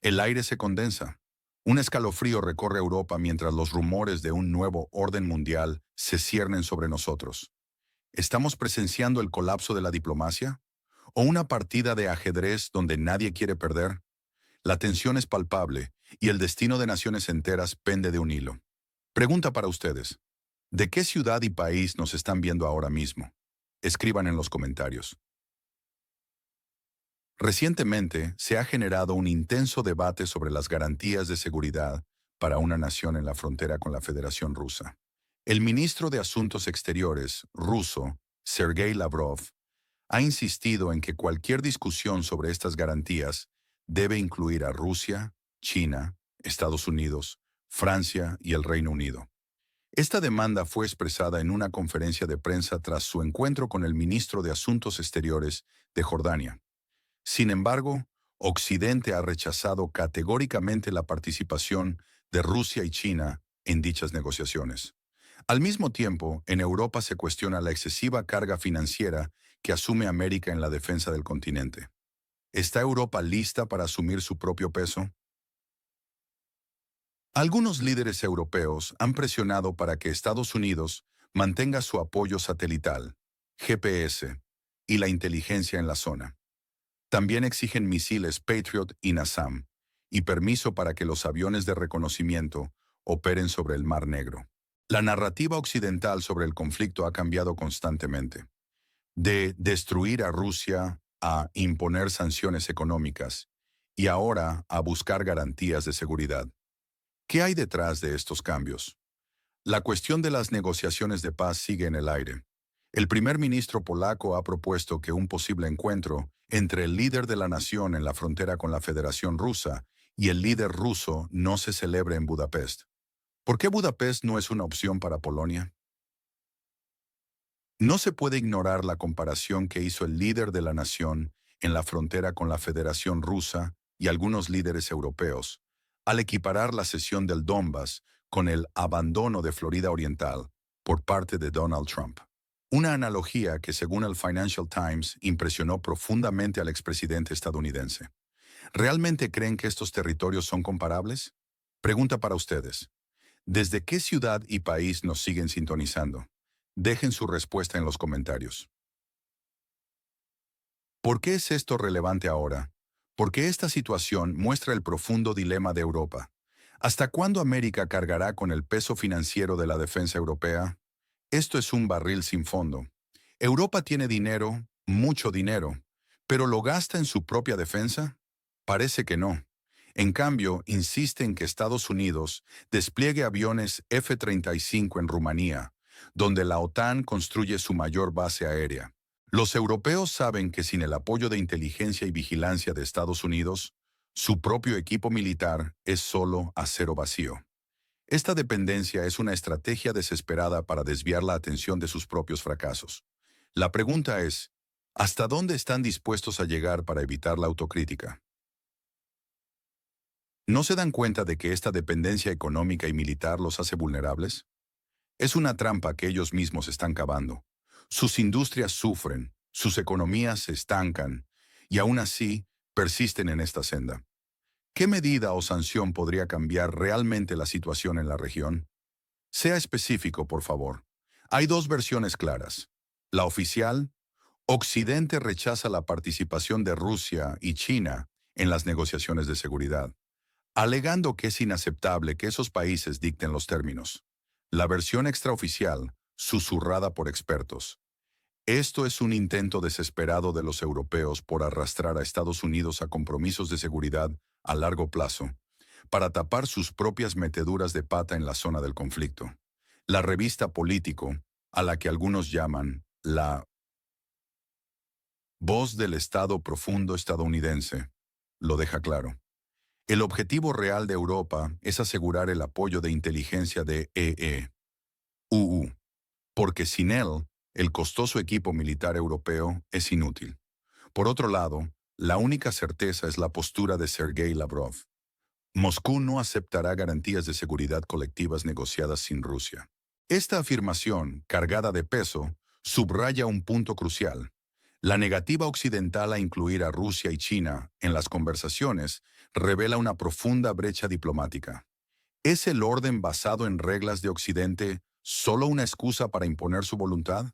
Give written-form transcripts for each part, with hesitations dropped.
El aire se condensa. Un escalofrío recorre Europa mientras los rumores de un nuevo orden mundial se ciernen sobre nosotros. ¿Estamos presenciando el colapso de la diplomacia? ¿O una partida de ajedrez donde nadie quiere perder? La tensión es palpable y el destino de naciones enteras pende de un hilo. Pregunta para ustedes. ¿De qué ciudad y país nos están viendo ahora mismo? Escriban en los comentarios. Recientemente se ha generado un intenso debate sobre las garantías de seguridad para una nación en la frontera con la Federación Rusa. El ministro de Asuntos Exteriores ruso, Sergei Lavrov, ha insistido en que cualquier discusión sobre estas garantías debe incluir a Rusia, China, Estados Unidos, Francia y el Reino Unido. Esta demanda fue expresada en una conferencia de prensa tras su encuentro con el ministro de Asuntos Exteriores de Jordania. Sin embargo, Occidente ha rechazado categóricamente la participación de Rusia y China en dichas negociaciones. Al mismo tiempo, en Europa se cuestiona la excesiva carga financiera que asume América en la defensa del continente. ¿Está Europa lista para asumir su propio peso? Algunos líderes europeos han presionado para que Estados Unidos mantenga su apoyo satelital, GPS, y la inteligencia en la zona. También exigen misiles Patriot y NASAM y permiso para que los aviones de reconocimiento operen sobre el Mar Negro. La narrativa occidental sobre el conflicto ha cambiado constantemente. De destruir a Rusia a imponer sanciones económicas y ahora a buscar garantías de seguridad. ¿Qué hay detrás de estos cambios? La cuestión de las negociaciones de paz sigue en el aire. El primer ministro polaco ha propuesto que un posible encuentro entre el líder de la nación en la frontera con la Federación Rusa y el líder ruso no se celebre en Budapest. ¿Por qué Budapest no es una opción para Polonia? No se puede ignorar la comparación que hizo el líder de la nación en la frontera con la Federación Rusa y algunos líderes europeos, al equiparar la cesión del Donbass con el abandono de Florida Oriental por parte de Donald Trump. Una analogía que, según el Financial Times, impresionó profundamente al expresidente estadounidense. ¿Realmente creen que estos territorios son comparables? Pregunta para ustedes. ¿Desde qué ciudad y país nos siguen sintonizando? Dejen su respuesta en los comentarios. ¿Por qué es esto relevante ahora? Porque esta situación muestra el profundo dilema de Europa. ¿Hasta cuándo América cargará con el peso financiero de la defensa europea? Esto es un barril sin fondo. Europa tiene dinero, mucho dinero, pero ¿lo gasta en su propia defensa? Parece que no. En cambio, insiste en que Estados Unidos despliegue aviones F-35 en Rumanía, donde la OTAN construye su mayor base aérea. Los europeos saben que sin el apoyo de inteligencia y vigilancia de Estados Unidos, su propio equipo militar es solo acero vacío. Esta dependencia es una estrategia desesperada para desviar la atención de sus propios fracasos. La pregunta es, ¿hasta dónde están dispuestos a llegar para evitar la autocrítica? ¿No se dan cuenta de que esta dependencia económica y militar los hace vulnerables? Es una trampa que ellos mismos están cavando. Sus industrias sufren, sus economías se estancan, y aún así persisten en esta senda. ¿Qué medida o sanción podría cambiar realmente la situación en la región? Sea específico, por favor. Hay dos versiones claras. La oficial, Occidente rechaza la participación de Rusia y China en las negociaciones de seguridad, alegando que es inaceptable que esos países dicten los términos. La versión extraoficial, susurrada por expertos. Esto es un intento desesperado de los europeos por arrastrar a Estados Unidos a compromisos de seguridad a largo plazo, para tapar sus propias meteduras de pata en la zona del conflicto. La revista Político, a la que algunos llaman la voz del Estado profundo estadounidense, lo deja claro. El objetivo real de Europa es asegurar el apoyo de inteligencia de EE, porque sin él, el costoso equipo militar europeo es inútil. Por otro lado, la única certeza es la postura de Sergei Lavrov. Moscú no aceptará garantías de seguridad colectivas negociadas sin Rusia. Esta afirmación, cargada de peso, subraya un punto crucial. La negativa occidental a incluir a Rusia y China en las conversaciones revela una profunda brecha diplomática. ¿Es el orden basado en reglas de Occidente solo una excusa para imponer su voluntad?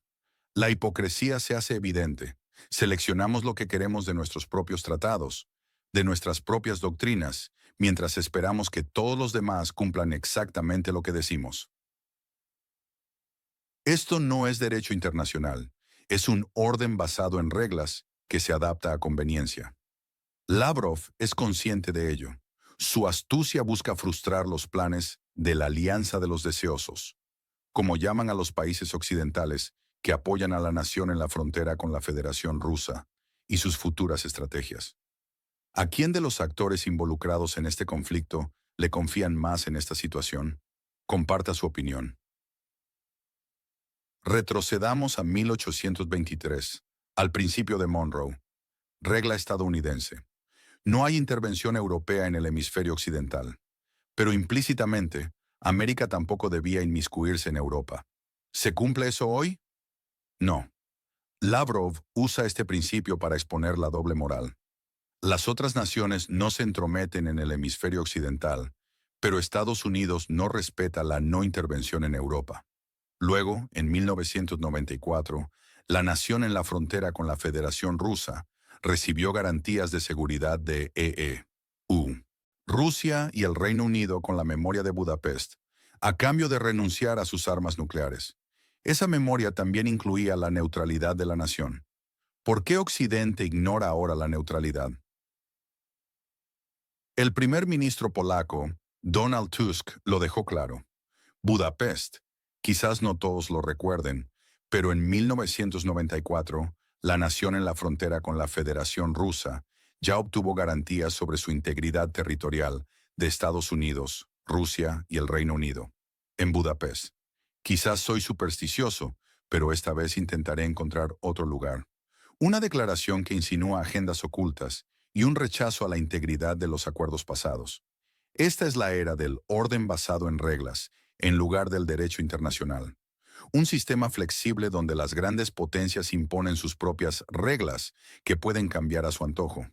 La hipocresía se hace evidente. Seleccionamos lo que queremos de nuestros propios tratados, de nuestras propias doctrinas, mientras esperamos que todos los demás cumplan exactamente lo que decimos. Esto no es derecho internacional, es un orden basado en reglas que se adapta a conveniencia. Lavrov es consciente de ello. Su astucia busca frustrar los planes de la Alianza de los Deseosos, como llaman a los países occidentales que apoyan a la nación en la frontera con la Federación Rusa y sus futuras estrategias. ¿A quién de los actores involucrados en este conflicto le confían más en esta situación? Comparta su opinión. Retrocedamos a 1823, al principio de Monroe. Regla estadounidense. No hay intervención europea en el hemisferio occidental, pero implícitamente, América tampoco debía inmiscuirse en Europa. ¿Se cumple eso hoy? No. Lavrov usa este principio para exponer la doble moral. Las otras naciones no se entrometen en el hemisferio occidental, pero Estados Unidos no respeta la no intervención en Europa. Luego, en 1994, la nación en la frontera con la Federación Rusa recibió garantías de seguridad de EU, Rusia y el Reino Unido con la memoria de Budapest, a cambio de renunciar a sus armas nucleares. Esa memoria también incluía la neutralidad de la nación. ¿Por qué Occidente ignora ahora la neutralidad? El primer ministro polaco, Donald Tusk, lo dejó claro. Budapest, quizás no todos lo recuerden, pero en 1994, la nación en la frontera con la Federación Rusa ya obtuvo garantías sobre su integridad territorial de Estados Unidos, Rusia y el Reino Unido. En Budapest. Quizás soy supersticioso, pero esta vez intentaré encontrar otro lugar. Una declaración que insinúa agendas ocultas y un rechazo a la integridad de los acuerdos pasados. Esta es la era del orden basado en reglas, en lugar del derecho internacional. Un sistema flexible donde las grandes potencias imponen sus propias reglas que pueden cambiar a su antojo.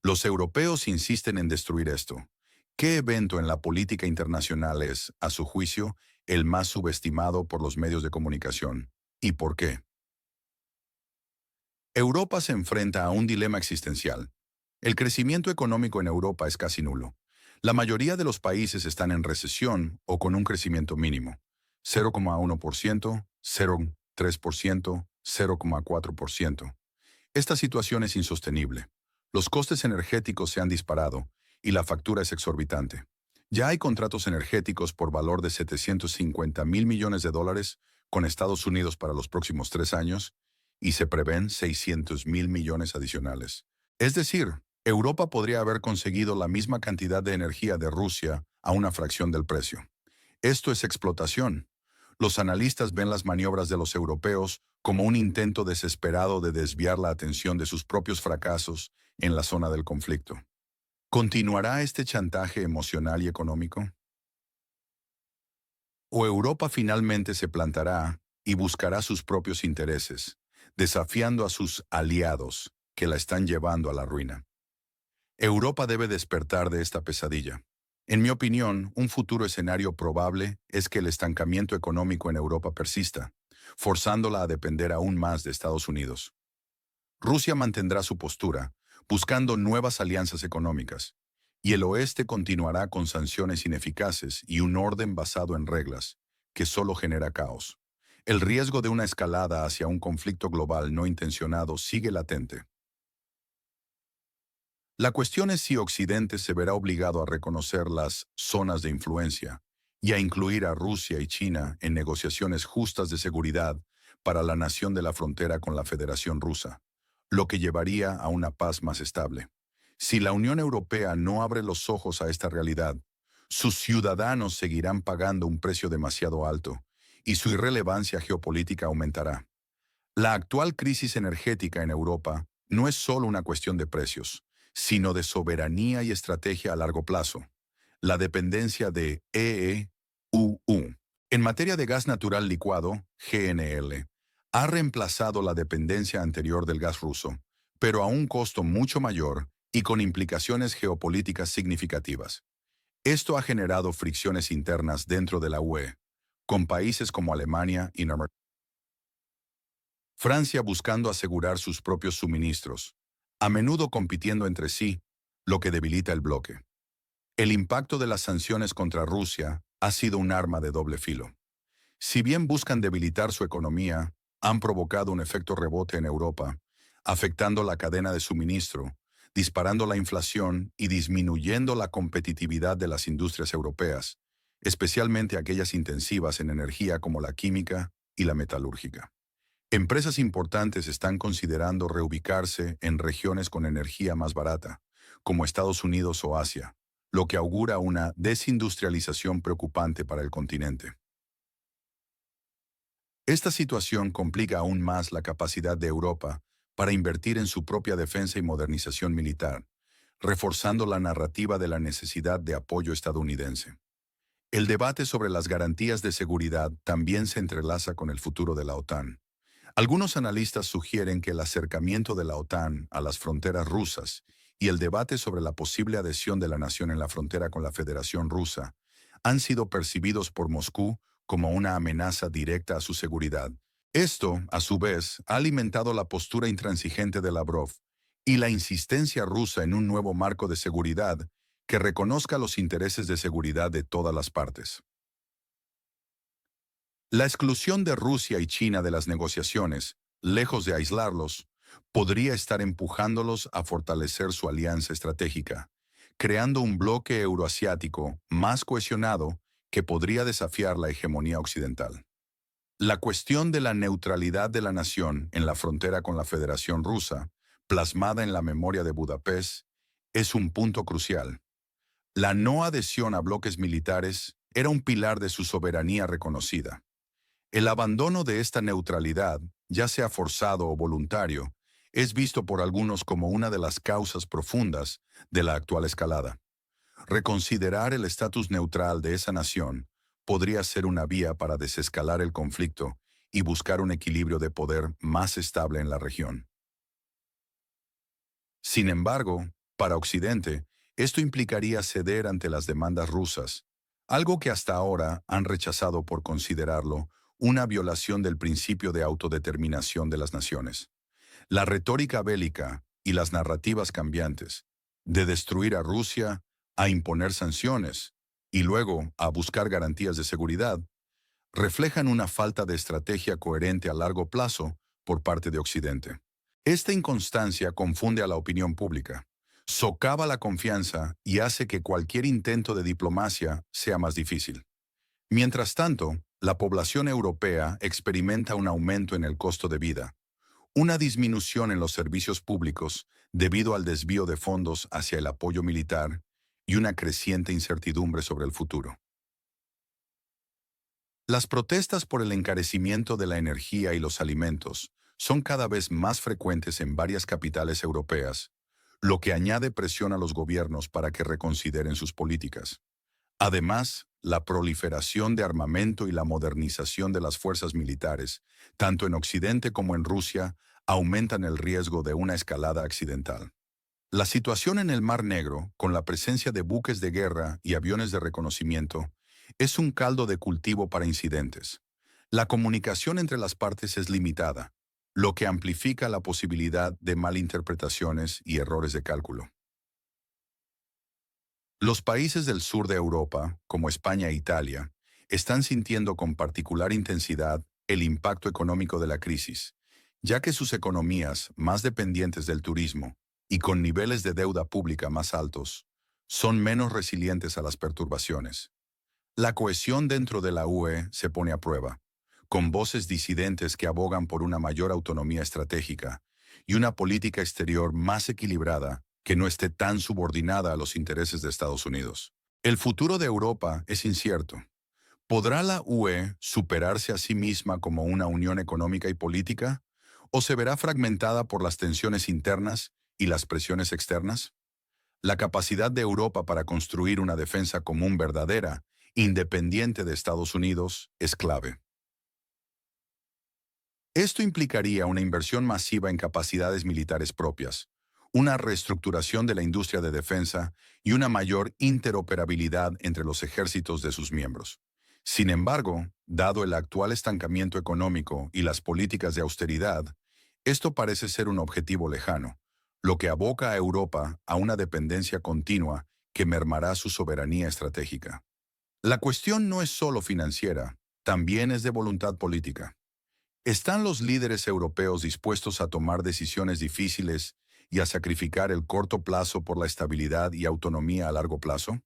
Los europeos insisten en destruir esto. ¿Qué evento en la política internacional es, a su juicio, el más subestimado por los medios de comunicación? ¿Y por qué? Europa se enfrenta a un dilema existencial. El crecimiento económico en Europa es casi nulo. La mayoría de los países están en recesión o con un crecimiento mínimo. 0,1%, 0,3%, 0,4%. Esta situación es insostenible. Los costes energéticos se han disparado y la factura es exorbitante. Ya hay contratos energéticos por valor de 750.000 millones de dólares con Estados Unidos para los próximos 3 años y se prevén 600.000 millones adicionales. Es decir, Europa podría haber conseguido la misma cantidad de energía de Rusia a una fracción del precio. Esto es explotación. Los analistas ven las maniobras de los europeos como un intento desesperado de desviar la atención de sus propios fracasos en la zona del conflicto. ¿Continuará este chantaje emocional y económico? ¿O Europa finalmente se plantará y buscará sus propios intereses, desafiando a sus aliados que la están llevando a la ruina? Europa debe despertar de esta pesadilla. En mi opinión, un futuro escenario probable es que el estancamiento económico en Europa persista, forzándola a depender aún más de Estados Unidos. Rusia mantendrá su postura, buscando nuevas alianzas económicas, y el oeste continuará con sanciones ineficaces y un orden basado en reglas, que solo genera caos. El riesgo de una escalada hacia un conflicto global no intencionado sigue latente. La cuestión es si Occidente se verá obligado a reconocer las zonas de influencia y a incluir a Rusia y China en negociaciones justas de seguridad para la nación de la frontera con la Federación Rusa, lo que llevaría a una paz más estable. Si la Unión Europea no abre los ojos a esta realidad, sus ciudadanos seguirán pagando un precio demasiado alto y su irrelevancia geopolítica aumentará. La actual crisis energética en Europa no es solo una cuestión de precios, sino de soberanía y estrategia a largo plazo. La dependencia de EEUU en materia de gas natural licuado, GNL, ha reemplazado la dependencia anterior del gas ruso, pero a un costo mucho mayor y con implicaciones geopolíticas significativas. Esto ha generado fricciones internas dentro de la UE, con países como Alemania y Francia buscando asegurar sus propios suministros, a menudo compitiendo entre sí, lo que debilita el bloque. El impacto de las sanciones contra Rusia ha sido un arma de doble filo. Si bien buscan debilitar su economía, han provocado un efecto rebote en Europa, afectando la cadena de suministro, disparando la inflación y disminuyendo la competitividad de las industrias europeas, especialmente aquellas intensivas en energía como la química y la metalúrgica. Empresas importantes están considerando reubicarse en regiones con energía más barata, como Estados Unidos o Asia, lo que augura una desindustrialización preocupante para el continente. Esta situación complica aún más la capacidad de Europa para invertir en su propia defensa y modernización militar, reforzando la narrativa de la necesidad de apoyo estadounidense. El debate sobre las garantías de seguridad también se entrelaza con el futuro de la OTAN. Algunos analistas sugieren que el acercamiento de la OTAN a las fronteras rusas y el debate sobre la posible adhesión de la nación en la frontera con la Federación Rusa han sido percibidos por Moscú como una amenaza directa a su seguridad. Esto, a su vez, ha alimentado la postura intransigente de Lavrov y la insistencia rusa en un nuevo marco de seguridad que reconozca los intereses de seguridad de todas las partes. La exclusión de Rusia y China de las negociaciones, lejos de aislarlos, podría estar empujándolos a fortalecer su alianza estratégica, creando un bloque euroasiático más cohesionado que podría desafiar la hegemonía occidental. La cuestión de la neutralidad de la nación en la frontera con la Federación Rusa, plasmada en la memoria de Budapest, es un punto crucial. La no adhesión a bloques militares era un pilar de su soberanía reconocida. El abandono de esta neutralidad, ya sea forzado o voluntario, es visto por algunos como una de las causas profundas de la actual escalada. Reconsiderar el estatus neutral de esa nación podría ser una vía para desescalar el conflicto y buscar un equilibrio de poder más estable en la región. Sin embargo, para Occidente, esto implicaría ceder ante las demandas rusas, algo que hasta ahora han rechazado por considerarlo una violación del principio de autodeterminación de las naciones. La retórica bélica y las narrativas cambiantes, de destruir a Rusia, a imponer sanciones y luego a buscar garantías de seguridad, reflejan una falta de estrategia coherente a largo plazo por parte de Occidente. Esta inconstancia confunde a la opinión pública, socava la confianza y hace que cualquier intento de diplomacia sea más difícil. Mientras tanto, la población europea experimenta un aumento en el costo de vida, una disminución en los servicios públicos debido al desvío de fondos hacia el apoyo militar y una creciente incertidumbre sobre el futuro. Las protestas por el encarecimiento de la energía y los alimentos son cada vez más frecuentes en varias capitales europeas, lo que añade presión a los gobiernos para que reconsideren sus políticas. Además, la proliferación de armamento y la modernización de las fuerzas militares, tanto en Occidente como en Rusia, aumentan el riesgo de una escalada accidental. La situación en el Mar Negro, con la presencia de buques de guerra y aviones de reconocimiento, es un caldo de cultivo para incidentes. La comunicación entre las partes es limitada, lo que amplifica la posibilidad de malinterpretaciones y errores de cálculo. Los países del sur de Europa, como España e Italia, están sintiendo con particular intensidad el impacto económico de la crisis, ya que sus economías, más dependientes del turismo y con niveles de deuda pública más altos, son menos resilientes a las perturbaciones. La cohesión dentro de la UE se pone a prueba, con voces disidentes que abogan por una mayor autonomía estratégica y una política exterior más equilibrada que no esté tan subordinada a los intereses de Estados Unidos. El futuro de Europa es incierto. ¿Podrá la UE superarse a sí misma como una unión económica y política? ¿O se verá fragmentada por las tensiones internas y las presiones externas? La capacidad de Europa para construir una defensa común verdadera, independiente de Estados Unidos, es clave. Esto implicaría una inversión masiva en capacidades militares propias, una reestructuración de la industria de defensa y una mayor interoperabilidad entre los ejércitos de sus miembros. Sin embargo, dado el actual estancamiento económico y las políticas de austeridad, esto parece ser un objetivo lejano, lo que aboca a Europa a una dependencia continua que mermará su soberanía estratégica. La cuestión no es solo financiera, también es de voluntad política. ¿Están los líderes europeos dispuestos a tomar decisiones difíciles y a sacrificar el corto plazo por la estabilidad y autonomía a largo plazo?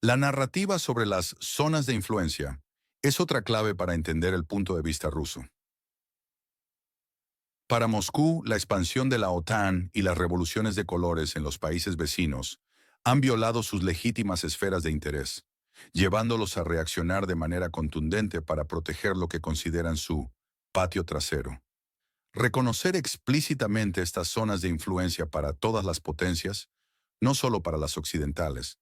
La narrativa sobre las zonas de influencia es otra clave para entender el punto de vista ruso. Para Moscú, la expansión de la OTAN y las revoluciones de colores en los países vecinos han violado sus legítimas esferas de interés, llevándolos a reaccionar de manera contundente para proteger lo que consideran su patio trasero. Reconocer explícitamente estas zonas de influencia para todas las potencias, no solo para las occidentales,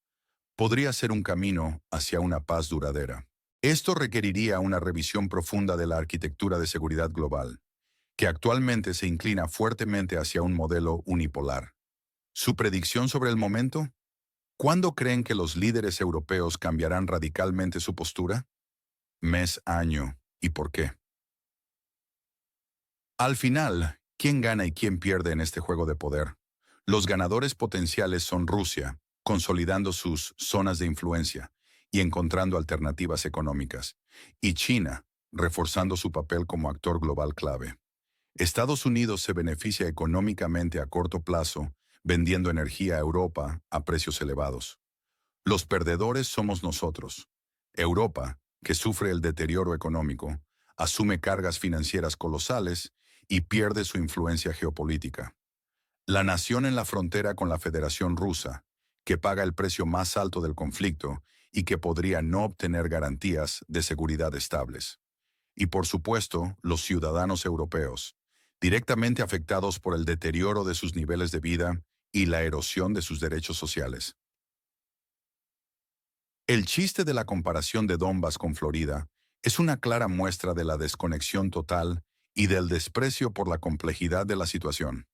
podría ser un camino hacia una paz duradera. Esto requeriría una revisión profunda de la arquitectura de seguridad global, que actualmente se inclina fuertemente hacia un modelo unipolar. ¿Su predicción sobre el momento? ¿Cuándo creen que los líderes europeos cambiarán radicalmente su postura? Mes, año, ¿y por qué? Al final, ¿quién gana y quién pierde en este juego de poder? Los ganadores potenciales son Rusia, consolidando sus zonas de influencia y encontrando alternativas económicas, y China, reforzando su papel como actor global clave. Estados Unidos se beneficia económicamente a corto plazo, vendiendo energía a Europa a precios elevados. Los perdedores somos nosotros. Europa, que sufre el deterioro económico, asume cargas financieras colosales y pierde su influencia geopolítica. La nación en la frontera con la Federación Rusa, que paga el precio más alto del conflicto y que podría no obtener garantías de seguridad estables. Y por supuesto, los ciudadanos europeos, directamente afectados por el deterioro de sus niveles de vida y la erosión de sus derechos sociales. El chiste de la comparación de Donbass con Florida es una clara muestra de la desconexión total y del desprecio por la complejidad de la situación.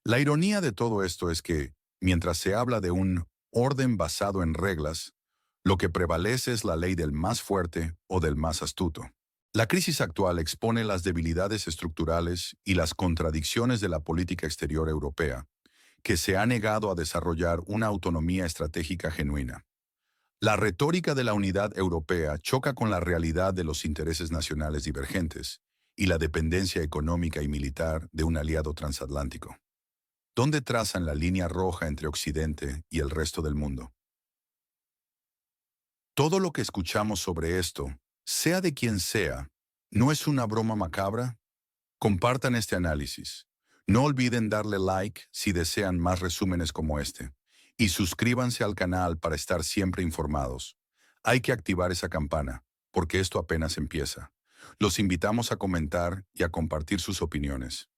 La ironía de todo esto es que, mientras se habla de un orden basado en reglas, lo que prevalece es la ley del más fuerte o del más astuto. La crisis actual expone las debilidades estructurales y las contradicciones de la política exterior europea, que se ha negado a desarrollar una autonomía estratégica genuina. La retórica de la unidad europea choca con la realidad de los intereses nacionales divergentes y la dependencia económica y militar de un aliado transatlántico. ¿Dónde trazan la línea roja entre Occidente y el resto del mundo? Todo lo que escuchamos sobre esto, sea de quien sea, ¿no es una broma macabra? Compartan este análisis. No olviden darle like si desean más resúmenes como este. Y suscríbanse al canal para estar siempre informados. Hay que activar esa campana, porque esto apenas empieza. Los invitamos a comentar y a compartir sus opiniones.